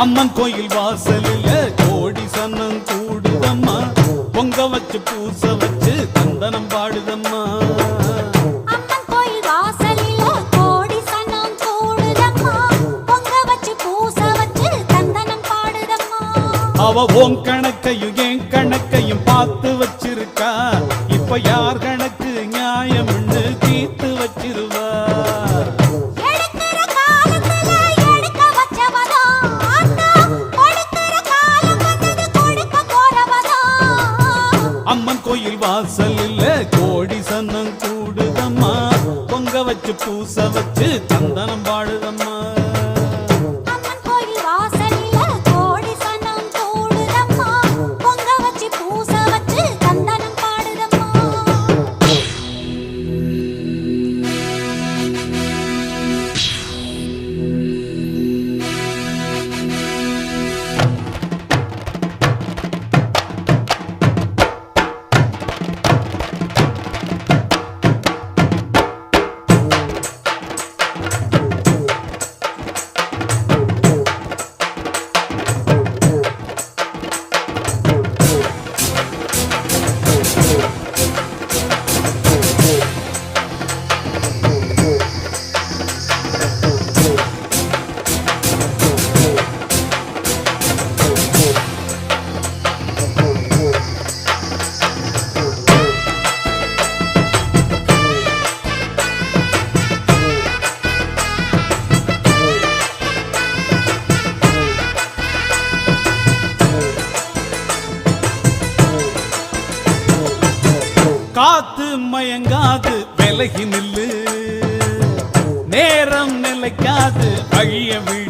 அம்மன் கோயில் வாசலில கோடி சன்னம் கூடுதம்மா பொங்க வச்சு பூச வச்சு தந்தனம் பாடுதம்மா அம்மன் கோயில் வாசலில கோடி சன்னம் கூடுதம்மா பொங்க வச்சு பூச வச்சு தந்தனம் பாடுதம்மா அவ உன் கணக்கையும் என் கணக்கையும் பார்த்து வச்சிருக்கா இப்ப யார் கணக்கு நியாயம்னு தீர்த்து வச்சிருவா அம்மன் கோயில் வாசலில் கோடி சன்னம் கூடுதம்மா பொங்க வச்சு பூச வச்சு தந்தனம் பாடுதம்மா அம்மன் கோயில் வாசலில கோடி சன்னம் கூடுதம்மா பொங்க வச்சு பூச வச்சு தந்தனம் பாடுதம்மா காத்து மயங்காது விலகி நில்லு நேரம் நிலைக்காது அழிய விழு